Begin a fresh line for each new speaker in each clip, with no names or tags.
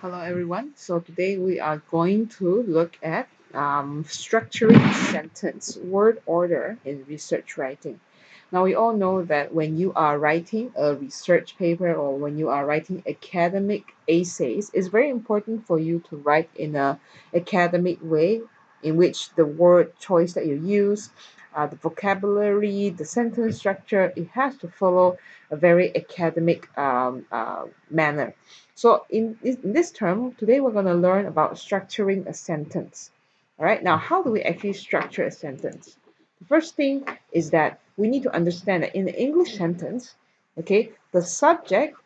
Hello everyone. So today we are going to look at structuring sentence word order in research writing. Now we all know that when you are writing a research paper or when you are writing academic essays, it's very important for you to write in a academic way in which the word choice that you use, the vocabulary, the sentence structure, it has to follow a very academic manner. So in this term, today we're going to learn about structuring a sentence. All right, now how do we actually structure a sentence? The first thing is that we need to understand that in the English sentence, okay, the subject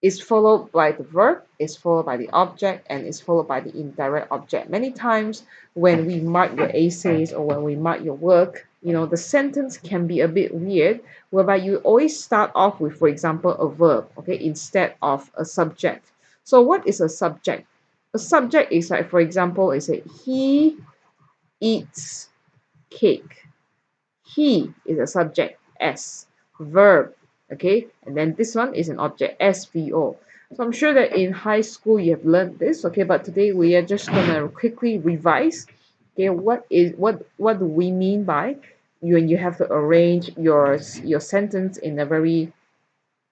is followed by the verb, is followed by the object, and is followed by the indirect object. Many times when we mark your essays or when we mark your work, the sentence can be a bit weird, whereby you always start off with, for example, a verb, okay, instead of a subject. So what is a subject? A subject is like, for example, is a he eats cake. He is a subject, S. Verb, okay? And then this one is an object, SVO. So I'm sure that in high school you have learned this, okay? But today we are just gonna quickly revise, okay? What do we mean by when you have to arrange your sentence in a very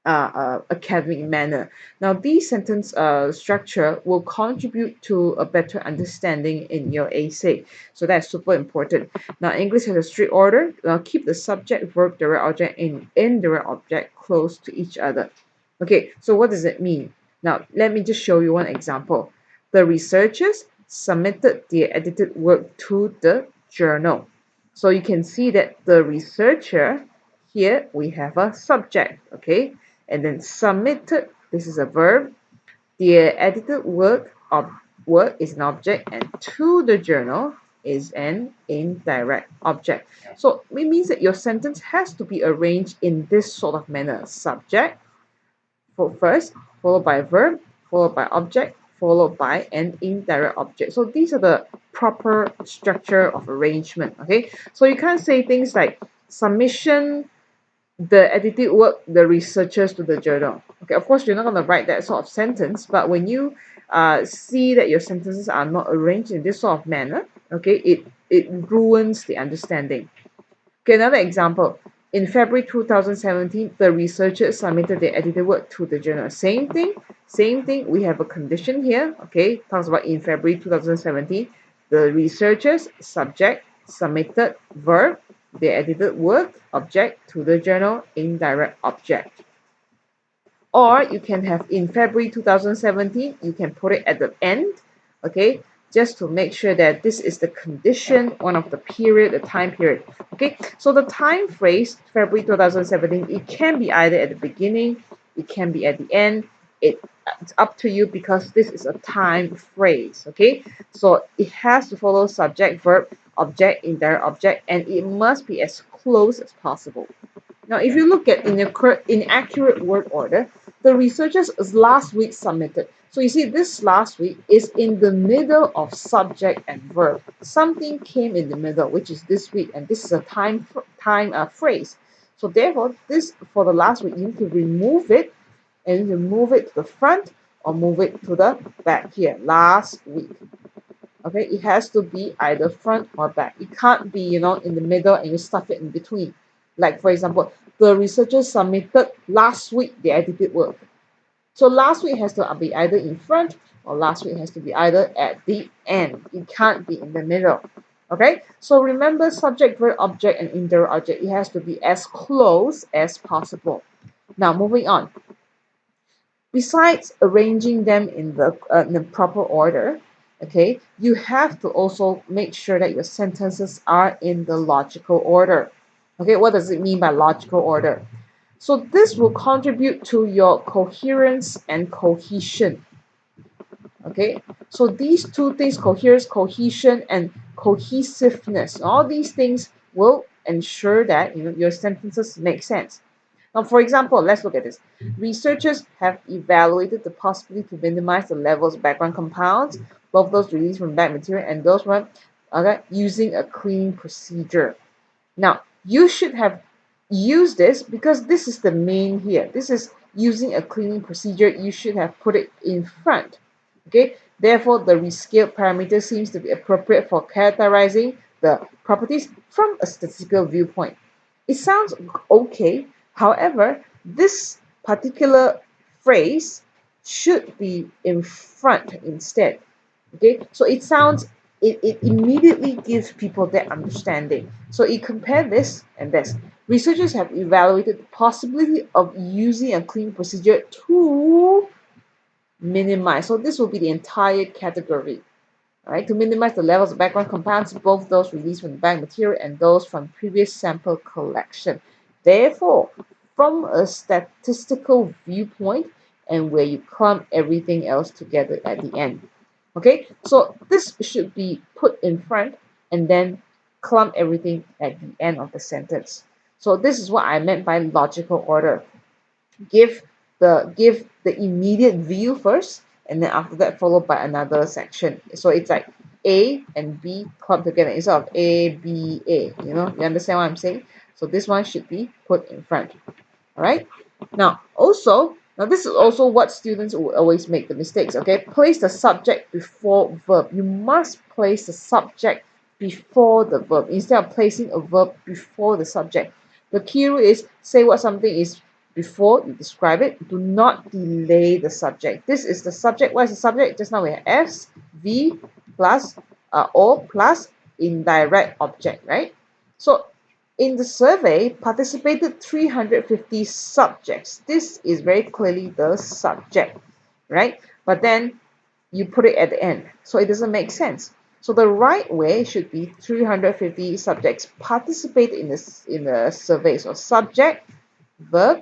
academic manner. Now, these sentence structure will contribute to a better understanding in your essay. So that's super important. Now, English has a strict order. Now, keep the subject, verb, direct object, and indirect object close to each other. Okay, so what does it mean? Now, let me just show you one example. The researchers submitted their edited work to the journal. So you can see that the researcher, here we have a subject, okay? And then submitted, this is a verb. The edited work is an object, and to the journal is an indirect object. So it means that your sentence has to be arranged in this sort of manner. Subject for first, followed by verb, followed by object, followed by an indirect object. So these are the proper structure of arrangement. Okay, so you can't say things like submission the edited work the researchers to the journal. Okay, of course you're not going to write that sort of sentence, but when you see that your sentences are not arranged in this sort of manner, okay, it ruins the understanding. Okay, another example. In February 2017, the researchers submitted their edited work to the journal. Same thing. We have a condition here. Okay, talks about in February 2017, the researchers, subject, submitted, verb, their edited work, object, to the journal, indirect object. Or you can have in February 2017, you can put it at the end, okay, just to make sure that this is the condition, one of the period, the time period. Okay, so the time phrase, February 2017, it can be either at the beginning, it can be at the end. It's up to you because this is a time phrase, okay? So it has to follow subject, verb, object, indirect object, and it must be as close as possible. Now, if you look at inaccurate word order, the researchers last week submitted. So you see, this last week is in the middle of subject and verb. Something came in the middle, which is this week, and this is a time phrase. So therefore, this for the last week, you need to remove it, and you can move it to the front or move it to the back here. Last week. Okay, it has to be either front or back. It can't be, in the middle and you stuff it in between. Like, for example, the researchers submitted last week the edited work. So last week has to be either in front or last week has to be either at the end. It can't be in the middle. Okay, so remember subject, verb, object, and indirect object. It has to be as close as possible. Now, moving on. Besides arranging them in the proper order, okay, you have to also make sure that your sentences are in the logical order. Okay, what does it mean by logical order? So this will contribute to your coherence and cohesion. Okay, so these two things, coherence, cohesion, and cohesiveness, all these things will ensure that your sentences make sense. Now, for example, let's look at this. Researchers have evaluated the possibility to minimize the levels of background compounds, both those released from bad material and those from using a cleaning procedure. Now, you should have used this because this is the main here. This is using a cleaning procedure, you should have put it in front. Okay, therefore the rescaled parameter seems to be appropriate for characterizing the properties from a statistical viewpoint. It sounds okay. However, this particular phrase should be in front instead. Okay, so it immediately gives people that understanding. So you compare this and this. Researchers have evaluated the possibility of using a cleaning procedure to minimize. So this will be the entire category. Right, to minimize the levels of background compounds, both those released from the bank material and those from previous sample collection. Therefore, from a statistical viewpoint, and where you clump everything else together at the end. Okay, so this should be put in front and then clump everything at the end of the sentence. So this is what I meant by logical order. Give the immediate view first, and then after that followed by another section. So it's like A and B clumped together instead of A, B, A. You understand what I'm saying? So this one should be put in front. All right. Now this is also what students will always make the mistakes. Okay, place the subject before verb. You must place the subject before the verb instead of placing a verb before the subject. The key rule is say what something is before you describe it. Do not delay the subject. This is the subject. What is the subject? Just now we have S, V plus O plus indirect object, right? So in the survey, participated 350 subjects. This is very clearly the subject, right? But then you put it at the end, so it doesn't make sense. So the right way should be 350 subjects participate in the survey. So subject, verb,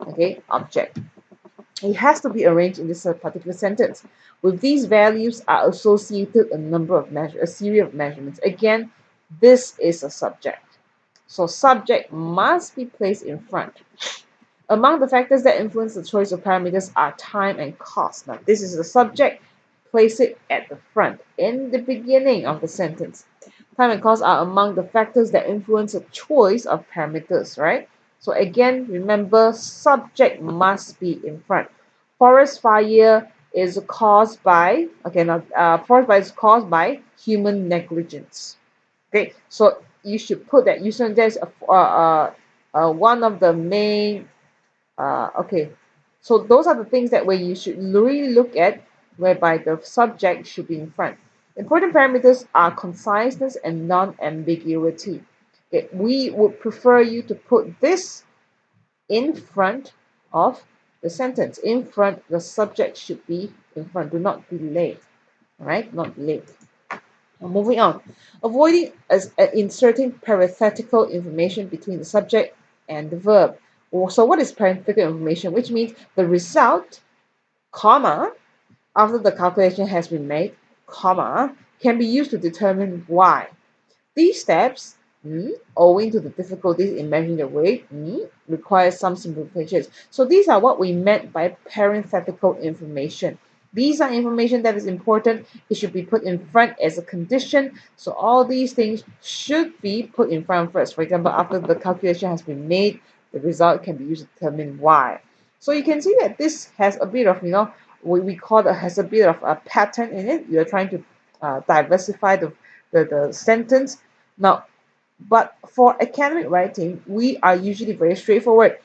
okay, object. It has to be arranged in this particular sentence. With these values are associated a series of measurements. Again, this is a subject. So subject must be placed in front. Among the factors that influence the choice of parameters are time and cost. Now, this is the subject. Place it at the front, in the beginning of the sentence. Time and cost are among the factors that influence the choice of parameters, right? So again, remember, subject must be in front. Forest fire is caused by, forest fire is caused by human negligence. Okay, so you should put that. You should there's one of the main. Okay, so those are the things that where you should really look at, whereby the subject should be in front. Important parameters are conciseness and non-ambiguity. Okay, we would prefer you to put this in front of the sentence. In front, the subject should be in front. Do not delay. All right, not delay. Moving on, avoiding inserting parenthetical information between the subject and the verb. So what is parenthetical information? Which means the result, comma, after the calculation has been made, comma, can be used to determine why. These steps, owing to the difficulties in measuring the weight, require some simplifications. So these are what we meant by parenthetical information. These are information that is important. It should be put in front as a condition. So all these things should be put in front first. For example, after the calculation has been made, the result can be used to determine why. So you can see that this has a bit of, we call it has a bit of a pattern in it. You're trying to diversify the sentence. Now, but for academic writing, we are usually very straightforward.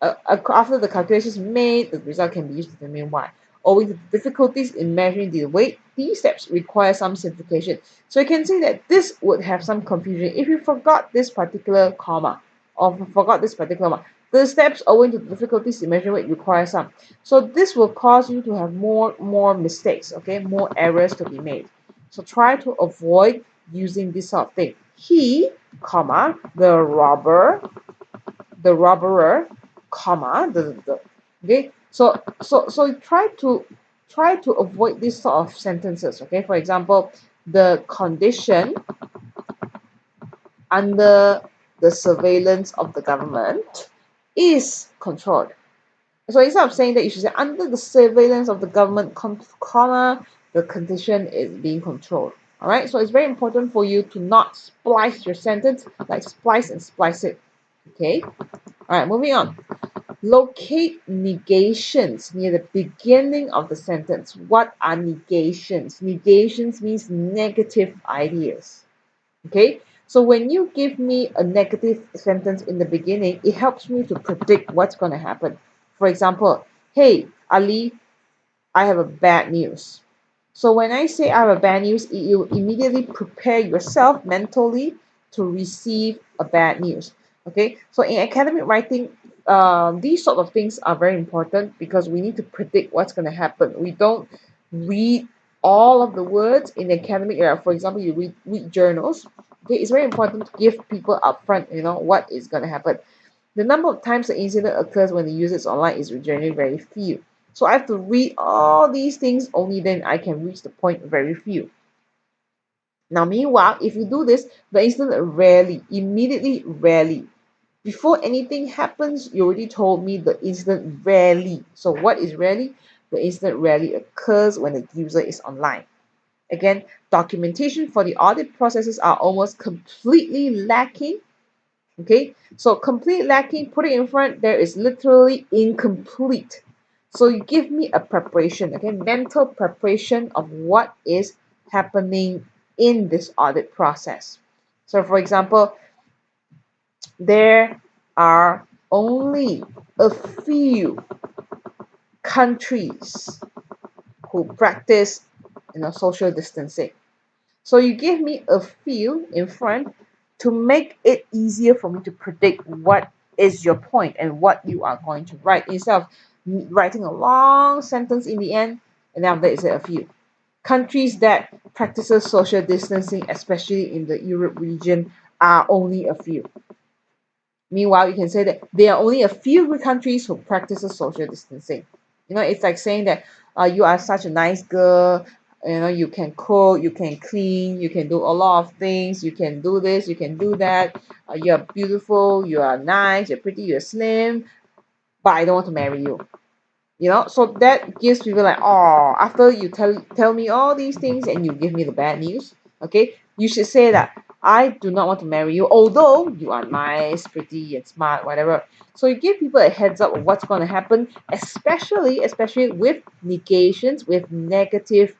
After the calculation is made, the result can be used to determine why. Owing to the difficulties in measuring the weight, these steps require some simplification. So you can see that this would have some confusion if you forgot this particular comma or forgot this particular comma. The steps owing to the difficulties in measuring weight require some. So this will cause you to have more mistakes, okay, more errors to be made. So try to avoid using this sort of thing. He, comma, the robberer, comma, the okay. So try to avoid this sort of sentences. Okay, for example, the condition under the surveillance of the government is controlled. So instead of saying that, you should say under the surveillance of the government, comma, the condition is being controlled. All right. So it's very important for you to not splice your sentence, like splice and splice it. Okay. All right. Moving on. Locate negations near the beginning of the sentence. What are negations? Negations means negative ideas. Okay, so when you give me a negative sentence in the beginning, it helps me to predict what's going to happen. For example, hey, Ali, I have a bad news. So when I say I have a bad news, you immediately prepare yourself mentally to receive a bad news. Okay, so in academic writing, these sort of things are very important because we need to predict what's going to happen. We don't read all of the words in the academic era. For example, you read journals. Okay, it's very important to give people upfront, what is going to happen. The number of times the incident occurs when the user is online is generally very few. So I have to read all these things, only then I can reach the point very few. Now, meanwhile, if you do this, the incident rarely, immediately rarely. Before anything happens, you already told me the incident rarely. So what is rarely? The incident rarely occurs when the user is online. Again, documentation for the audit processes are almost completely lacking. Okay, so complete lacking, put it in front, there is literally incomplete. So you give me a preparation, okay, mental preparation of what is happening in this audit process. So for example, there are only a few countries who practice social distancing. So you give me a few in front to make it easier for me to predict what is your point and what you are going to write instead of writing a long sentence in the end and then there is a few. Countries that practices social distancing, especially in the Europe region, are only a few. Meanwhile, you can say that there are only a few countries who practices social distancing. It's like saying that you are such a nice girl. You can cook, you can clean, you can do a lot of things. You can do this, you can do that. You're beautiful, you are nice, you're pretty, you're slim, but I don't want to marry you. So that gives people like, oh, after you tell me all these things and you give me the bad news, okay, you should say that I do not want to marry you, although you are nice, pretty, and smart, whatever. So you give people a heads up of what's going to happen, especially with negations, with negative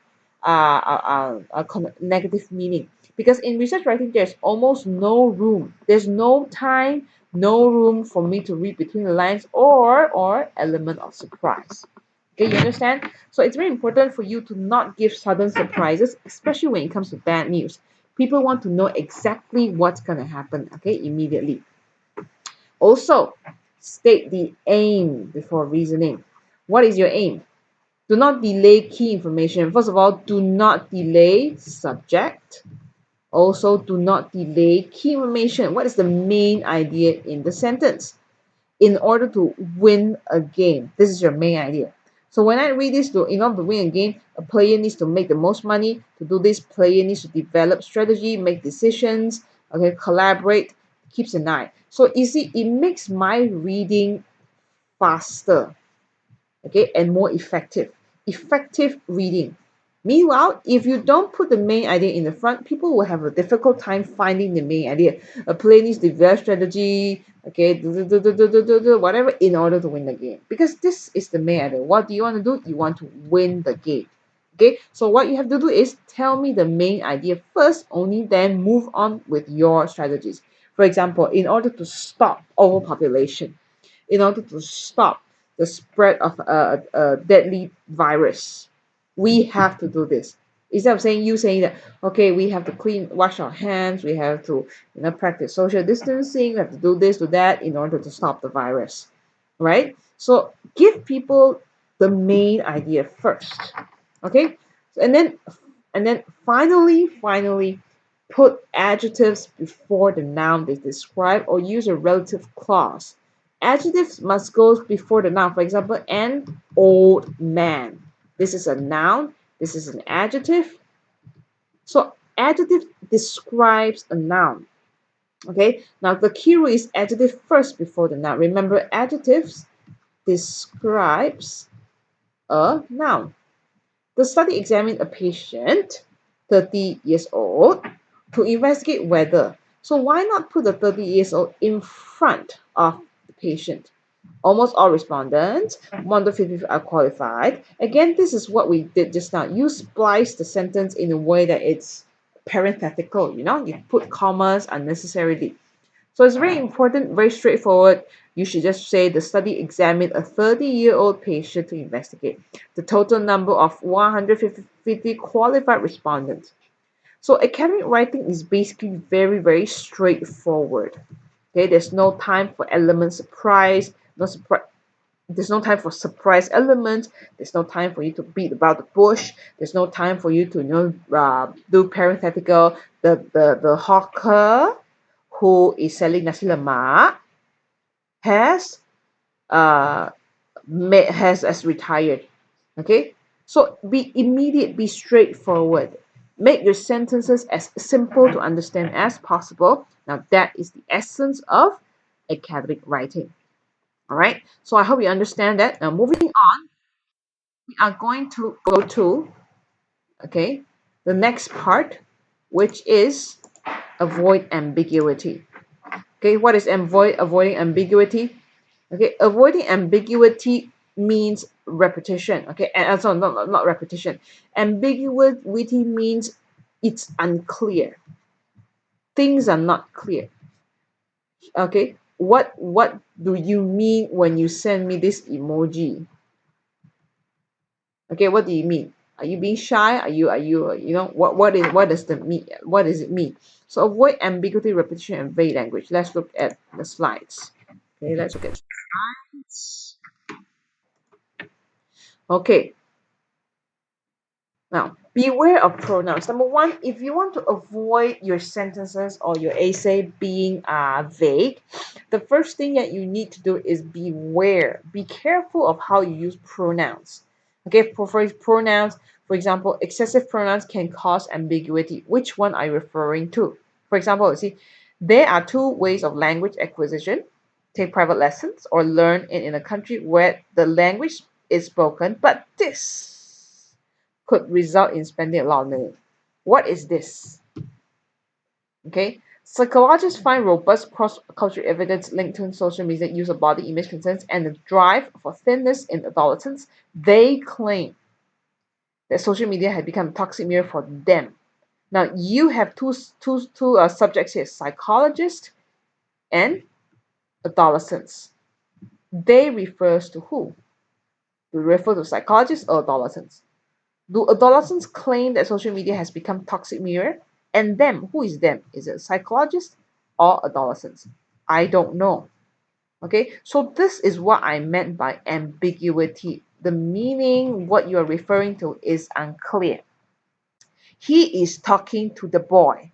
negative meaning, because in research writing there's almost no room, there's no time, no room for me to read between the lines or element of surprise. Okay, you understand? So it's very important for you to not give sudden surprises, especially when it comes to bad news. People want to know exactly what's going to happen, okay, immediately. Also, state the aim before reasoning. What is your aim? Do not delay key information. First of all, do not delay subject. Also, do not delay key information. What is the main idea in the sentence? In order to win a game. This is your main idea. So when I read this, in order to win a game, a player needs to make the most money. To do this, player needs to develop strategy, make decisions, okay, collaborate, keeps an eye. So you see, it makes my reading faster, okay, and more effective. Effective reading. Meanwhile, if you don't put the main idea in the front, people will have a difficult time finding the main idea. A player needs to develop strategy, okay, whatever, in order to win the game. Because this is the main idea. What do you want to do? You want to win the game. Okay, so what you have to do is tell me the main idea first, only then move on with your strategies. For example, in order to stop overpopulation, in order to stop the spread of a deadly virus. We have to do this. Instead of saying that, okay, we have to wash our hands, we have to practice social distancing, we have to do this, do that in order to stop the virus, right? So give people the main idea first, okay? And then finally, put adjectives before the noun they describe or use a relative clause. Adjectives must go before the noun. For example, an old man. This is a noun. This is an adjective. So adjective describes a noun. Okay. Now the key rule is adjective first before the noun. Remember, adjectives describes a noun. The study examined a patient, 30 years old, to investigate whether. So why not put the 30 years old in front of the patient? Almost all respondents, 1 to 50 are qualified. Again, this is what we did just now. You splice the sentence in a way that it's parenthetical, you put commas unnecessarily. So it's very important, very straightforward. You should just say the study examined a 30-year-old patient to investigate the total number of 150 qualified respondents. So academic writing is basically very, very straightforward. Okay, there's no time for element surprise, no surprise. There's no time for surprise elements. There's no time for you to beat about the bush. There's no time for you to do parenthetical. The hawker who is selling nasi lemak has uh has retired. Okay, so be immediate, be straightforward. Make your sentences as simple to understand as possible. Now that is the essence of academic writing. All right. So I hope you understand that. Now moving on, we are going to go to okay the next part, which is avoid ambiguity. Okay, what is avoiding ambiguity? Okay, avoiding ambiguity means repetition. Okay, and also not repetition. Ambiguity means it's unclear. Things are not clear. Okay, what do you mean when you send me this emoji? Okay, what do you mean? Are you being shy? Are you what does the mean? What does it mean? So avoid ambiguity, repetition, and vague language. Let's look at the slides. Okay, let's look at slides. Okay, now, beware of pronouns. Number one, if you want to avoid your sentences or your essay being vague, the first thing that you need to do is beware. Be careful of how you use pronouns. Okay, for pronouns, for example, excessive pronouns can cause ambiguity. Which one are you referring to? For example, you see, there are two ways of language acquisition: take private lessons or learn in a country where the language is spoken, but this could result in spending a lot of money. What is this? Okay. Psychologists find robust cross-cultural evidence linked to social media use of body image concerns and the drive for thinness in adolescents. They claim that social media had become a toxic mirror for them. Now you have two subjects here: psychologists and adolescents. They refers to who? We refer to psychologists or adolescents. Do adolescents claim that social media has become toxic mirror? And them, who is them? Is it psychologists or adolescents? I don't know. Okay, so this is what I meant by ambiguity. The meaning, what you are referring to, is unclear. He is talking to the boy.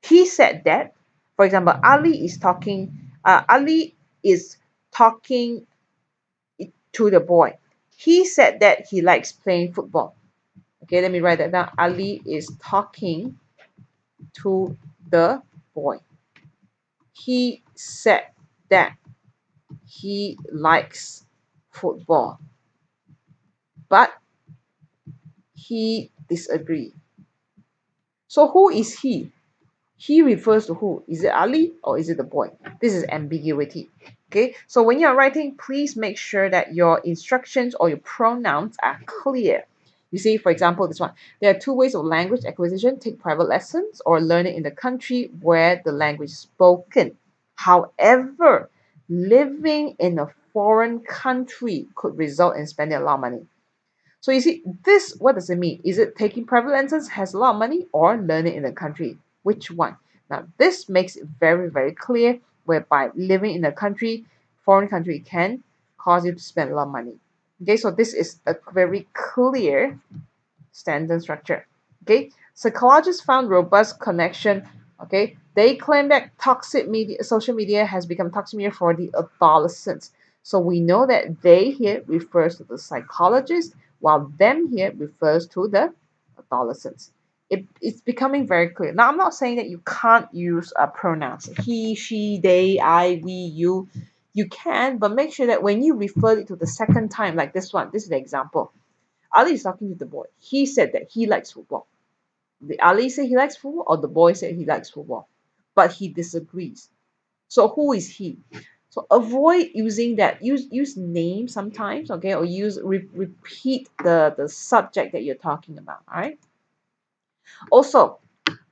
He said that, for example, Ali is talking to the boy. He said that he likes playing football. Okay, let me write that down. Ali is talking to the boy. He said that he likes football, but he disagreed. So who is he? He refers to who? Is it Ali or is it the boy? This is ambiguity. Okay, so when you're writing, please make sure that your instructions or your pronouns are clear. You see, for example, this one. There are two ways of language acquisition: take private lessons or learn it in the country where the language is spoken. However, living in a foreign country could result in spending a lot of money. So you see, this, what does it mean? Is it taking private lessons has a lot of money or learning in the country? Which one? Now, this makes it very, very clear whereby living in a country, foreign country, can cause you to spend a lot of money. Okay, so this is a very clear sentence structure. Okay, psychologists found robust connection. Okay, they claim that toxic media, social media has become toxic media for the adolescents. So we know that they here refers to the psychologist, while them here refers to the adolescents. It's becoming very clear. Now, I'm not saying that you can't use pronouns he, she, they, I, we, you. You can, but make sure that when you refer it to the second time, like this one, this is the example. Ali is talking to the boy. He said that he likes football. The Ali said he likes football, or the boy said he likes football, but he disagrees. So who is he? So avoid using that. Use name sometimes, okay, or repeat the subject that you're talking about. All right. Also,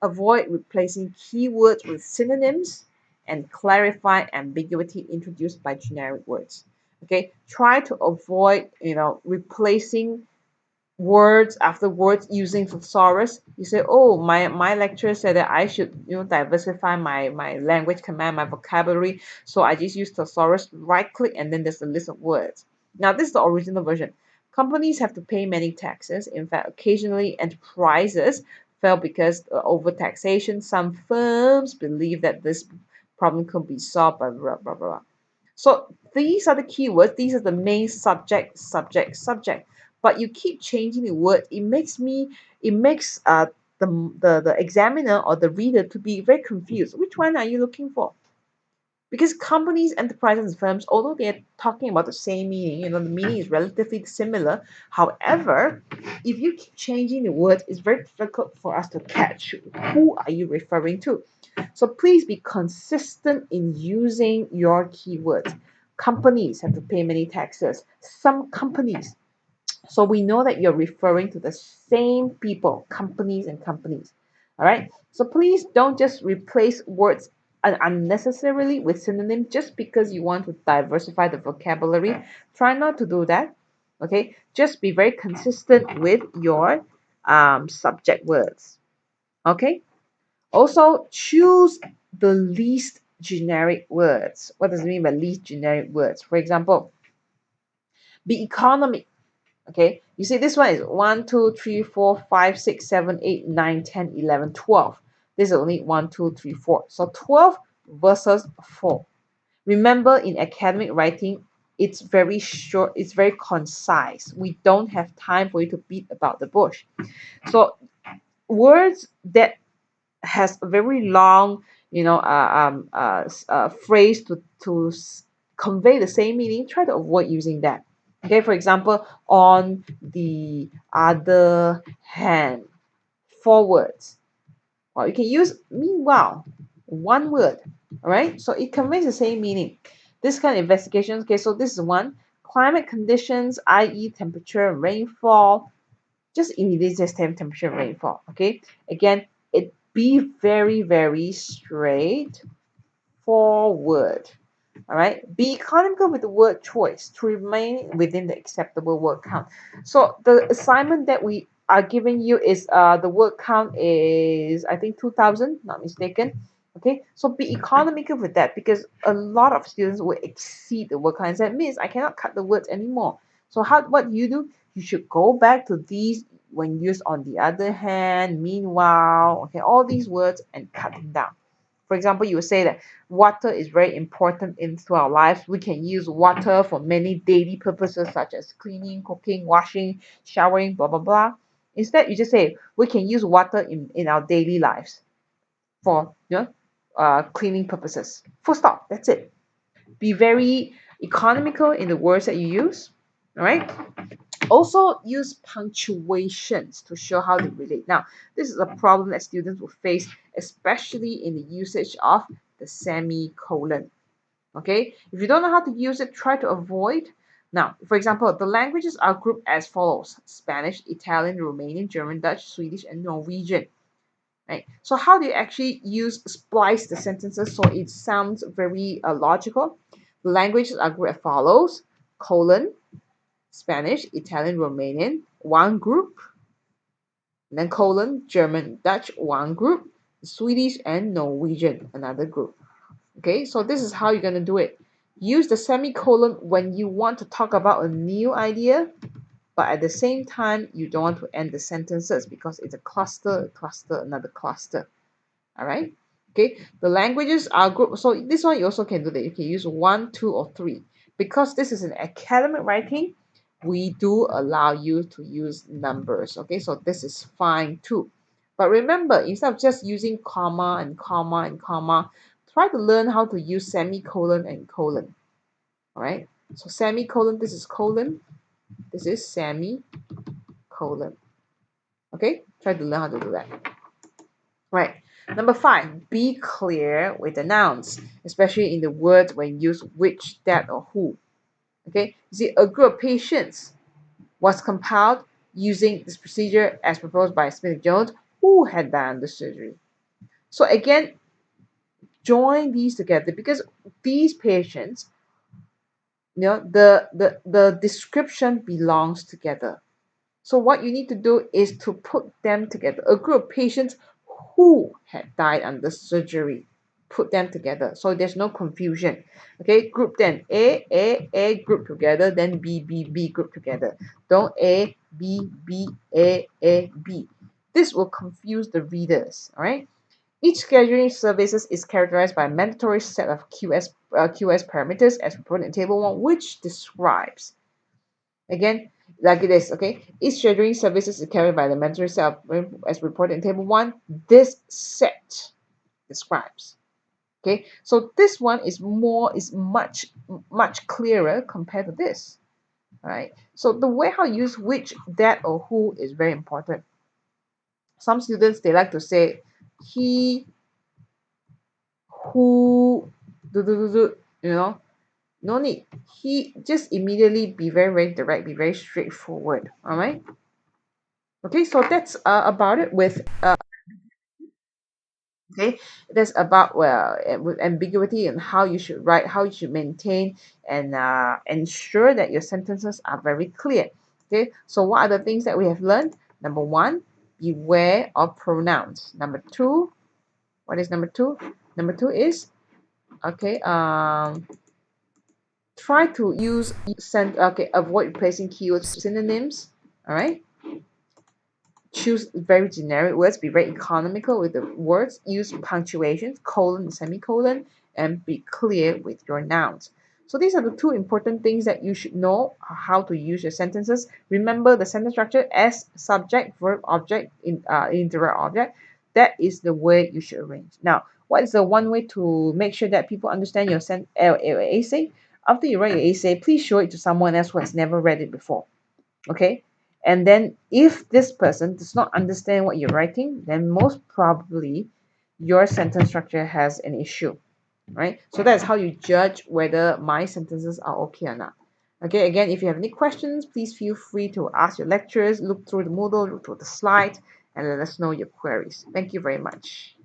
avoid replacing keywords with synonyms and clarify ambiguity introduced by generic words. Okay, try to avoid replacing words after words using thesaurus. You say, oh, my lecturer said that I should diversify my language command, my vocabulary, so I just use thesaurus, right click, and then there's a list of words. Now this is the original version. Companies have to pay many taxes. In fact, occasionally enterprises fail because over taxation. Some firms believe that this problem could be solved by blah blah blah. So these are the keywords. These are the main subject, subject, subject. But you keep changing the word. It makes the examiner or the reader to be very confused. Which one are you looking for? Because companies, enterprises, and firms, although they are talking about the same meaning, the meaning is relatively similar. However, if you keep changing the word, it's very difficult for us to catch who are you referring to. So please be consistent in using your keywords. Companies have to pay many taxes. Some companies, so we know that you're referring to the same people, companies and companies. All right. So please don't just replace words unnecessarily with synonyms just because you want to diversify the vocabulary. Try not to do that. Okay. Just be very consistent with your subject words. Okay. Also, choose the least generic words. What does it mean by least generic words? For example, be economic. Okay, you see this one is 1, 2, 3, 4, 5, 6, 7, 8, 9, 10, 11, 12. This is only 1, 2, 3, 4. So 12 versus 4. Remember, in academic writing, it's very short, it's very concise. We don't have time for you to beat about the bush. So words that has a very long, phrase to convey the same meaning, try to avoid using that. Okay, for example, on the other hand, four words. Or you can use meanwhile, one word. All right, so it conveys the same meaning. This kind of investigations. Okay, so this is one. Climate conditions, i.e., temperature, rainfall, just immediately just temperature and rainfall. Okay, again, it be very very straightforward. All right, be economical with the word choice to remain within the acceptable word count. So the assignment that we are giving you is the word count is, I think, 2000, not mistaken. Okay, so be economical with that because a lot of students will exceed the word count and say, Miss, I cannot cut the words anymore. So what you do? You should go back to these when used on the other hand, meanwhile, okay, all these words and cut them down. For example, you would say that water is very important into our lives. We can use water for many daily purposes such as cleaning, cooking, washing, showering, blah blah blah. Instead, you just say we can use water in our daily lives for cleaning purposes. Full stop. That's it. Be very economical in the words that you use. All right. Also use punctuations to show how they relate. Now, this is a problem that students will face, especially in the usage of the semicolon. Okay, if you don't know how to use it, try to avoid. Now, for example, the languages are grouped as follows: Spanish, Italian, Romanian, German, Dutch, Swedish, and Norwegian. Right. So how do you actually use splice the sentences so it sounds very logical? The languages are grouped as follows: colon, Spanish, Italian, Romanian, one group, and then colon, German, Dutch, one group, Swedish and Norwegian, another group. Okay, so this is how you're going to do it. Use the semicolon when you want to talk about a new idea, but at the same time, you don't want to end the sentences because it's a cluster, another cluster. All right. Okay, the languages are grouped. So this one you also can do that. You can use one, two, or three. Because this is an academic writing, we do allow you to use numbers. Okay, so this is fine too. But remember, instead of just using comma and comma and comma, try to learn how to use semicolon and colon. All right. So semicolon, this is colon, this is semicolon. Okay, try to learn how to do that. Right. Number five, be clear with the nouns, especially in the words when used which, that, or who. Okay, you see, a group of patients was compiled using this procedure as proposed by Smith Jones, who had done the surgery. So again, join these together because these patients, the description belongs together. So what you need to do is to put them together. A group of patients who had died under surgery. Put them together. So there's no confusion. Okay, group them. A group together, then B group together. Don't A, B. This will confuse the readers. All right. Each scheduling services is characterized by a mandatory set of QS parameters as reported in Table 1, which describes again, like this, okay? Each scheduling services is carried by the mandatory set as reported in table 1. This set describes. Okay, so this one is much clearer compared to this. All right. So the way how you use which, that, or who is very important. Some students they like to say he, who, you know, no need. He just immediately be very direct, be very straightforward. All right. Okay, so that's about it with okay. That's about with ambiguity and how you should write, how you should maintain and ensure that your sentences are very clear. Okay, so what are the things that we have learned? Number one, beware of pronouns. Number two, what is number two? Number two is okay. Try to use avoid replacing keywords with synonyms. All right. Choose very generic words, be very economical with the words, use punctuations, colon, semicolon, and be clear with your nouns. So these are the two important things that you should know how to use your sentences. Remember the sentence structure as subject, verb, object, indirect object. That is the way you should arrange. Now, what is the one way to make sure that people understand your essay? After you write your essay, please show it to someone else who has never read it before. Okay, and then if this person does not understand what you're writing, then most probably your sentence structure has an issue, right? So that's how you judge whether my sentences are okay or not. Okay, again, if you have any questions, please feel free to ask your lecturers, look through the Moodle, look through the slides, and let us know your queries. Thank you very much.